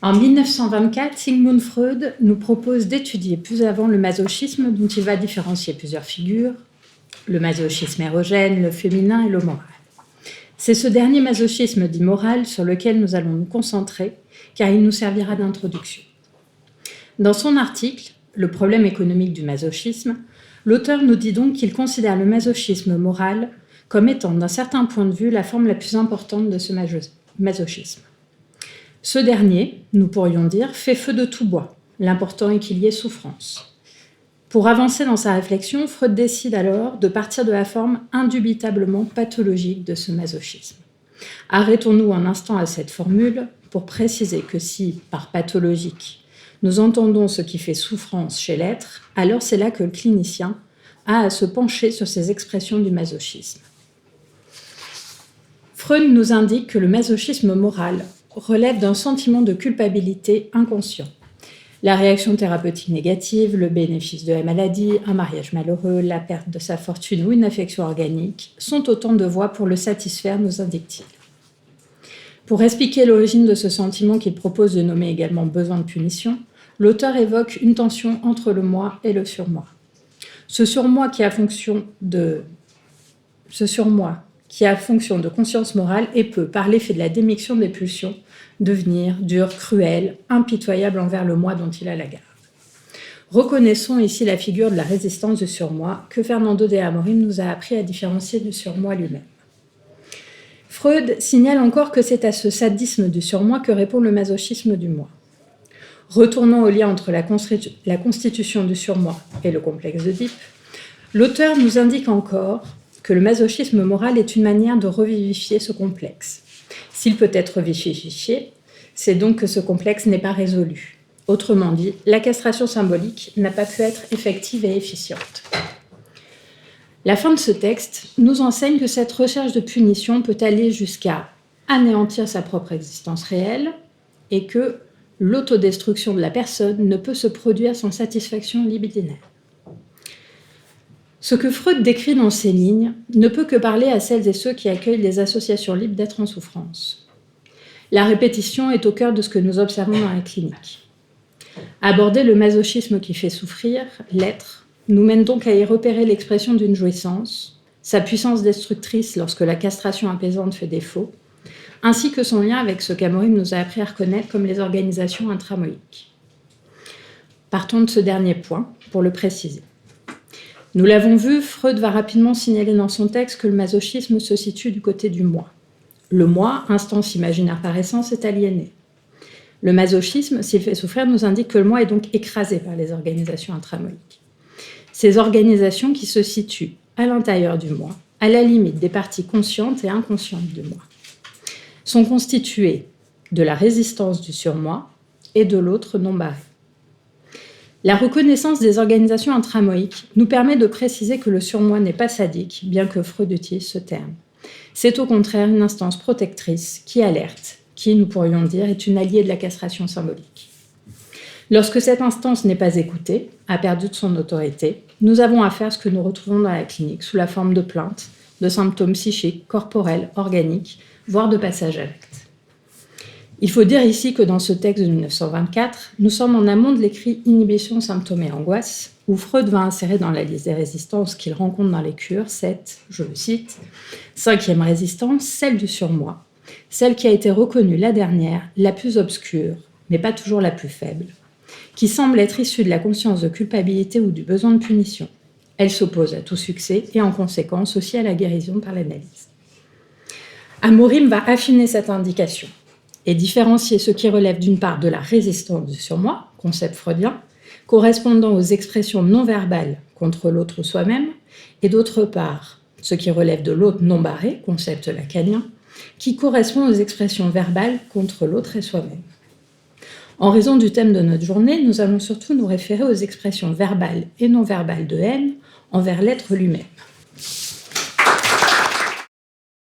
En 1924, Sigmund Freud nous propose d'étudier plus avant le masochisme dont il va différencier plusieurs figures, le masochisme érogène, le féminin et le moral. C'est ce dernier masochisme dit moral sur lequel nous allons nous concentrer car il nous servira d'introduction. Dans son article « Le problème économique du masochisme », l'auteur nous dit donc qu'il considère le masochisme moral comme étant d'un certain point de vue la forme la plus importante de ce masochisme. Ce dernier, nous pourrions dire, fait feu de tout bois. L'important est qu'il y ait souffrance. Pour avancer dans sa réflexion, Freud décide alors de partir de la forme indubitablement pathologique de ce masochisme. Arrêtons-nous un instant à cette formule pour préciser que si, par pathologique, nous entendons ce qui fait souffrance chez l'être, alors c'est là que le clinicien a à se pencher sur ces expressions du masochisme. Freud nous indique que le masochisme moral relève d'un sentiment de culpabilité inconscient. La réaction thérapeutique négative, le bénéfice de la maladie, un mariage malheureux, la perte de sa fortune ou une affection organique sont autant de voies pour le satisfaire, nous indique-t-il. Pour expliquer l'origine de ce sentiment qu'il propose de nommer également besoin de punition, l'auteur évoque une tension entre le moi et le surmoi. Ce surmoi qui a fonction de conscience morale et peut, par l'effet de la démiction des pulsions, devenir dur, cruel, impitoyable envers le moi dont il a la garde. Reconnaissons ici la figure de la résistance du surmoi que Fernando de Amorim nous a appris à différencier du surmoi lui-même. Freud signale encore que c'est à ce sadisme du surmoi que répond le masochisme du moi. Retournons au lien entre la constitution du surmoi et le complexe d'Oedipe, l'auteur nous indique encore que le masochisme moral est une manière de revivifier ce complexe. S'il peut être vivifié, c'est donc que ce complexe n'est pas résolu. Autrement dit, la castration symbolique n'a pas pu être effective et efficiente. La fin de ce texte nous enseigne que cette recherche de punition peut aller jusqu'à anéantir sa propre existence réelle et que l'autodestruction de la personne ne peut se produire sans satisfaction libidinaire. Ce que Freud décrit dans ces lignes ne peut que parler à celles et ceux qui accueillent les associations libres d'être en souffrance. La répétition est au cœur de ce que nous observons dans la clinique. Aborder le masochisme qui fait souffrir, l'être, nous mène donc à y repérer l'expression d'une jouissance, sa puissance destructrice lorsque la castration apaisante fait défaut, ainsi que son lien avec ce qu'Amorim nous a appris à reconnaître comme les organisations intramoïques. Partons de ce dernier point pour le préciser. Nous l'avons vu, Freud va rapidement signaler dans son texte que le masochisme se situe du côté du moi. Le moi, instance imaginaire par essence, est aliéné. Le masochisme, s'il fait souffrir, nous indique que le moi est donc écrasé par les organisations intramoïques. Ces organisations qui se situent à l'intérieur du moi, à la limite des parties conscientes et inconscientes du moi, sont constituées de la résistance du surmoi et de l'autre non barré. La reconnaissance des organisations intramoïques nous permet de préciser que le surmoi n'est pas sadique, bien que Freud utilise ce terme. C'est au contraire une instance protectrice qui alerte, qui, nous pourrions dire, est une alliée de la castration symbolique. Lorsque cette instance n'est pas écoutée, a perdu de son autorité, nous avons affaire à ce que nous retrouvons dans la clinique sous la forme de plaintes, de symptômes psychiques, corporels, organiques, voire de passage à l'acte. Il faut dire ici que dans ce texte de 1924, nous sommes en amont de l'écrit « Inhibition, symptômes et angoisse » où Freud va insérer dans la liste des résistances qu'il rencontre dans les cures cette, je le cite, « cinquième résistance, celle du surmoi, celle qui a été reconnue la dernière, la plus obscure, mais pas toujours la plus faible, qui semble être issue de la conscience de culpabilité ou du besoin de punition. Elle s'oppose à tout succès et en conséquence aussi à la guérison par l'analyse. » Amorim va affiner cette indication et différencier ce qui relève d'une part de la résistance du surmoi, concept freudien, correspondant aux expressions non verbales contre l'autre ou soi-même, et d'autre part ce qui relève de l'autre non barré, concept lacanien, qui correspond aux expressions verbales contre l'autre et soi-même. En raison du thème de notre journée, nous allons surtout nous référer aux expressions verbales et non verbales de haine envers l'être lui-même.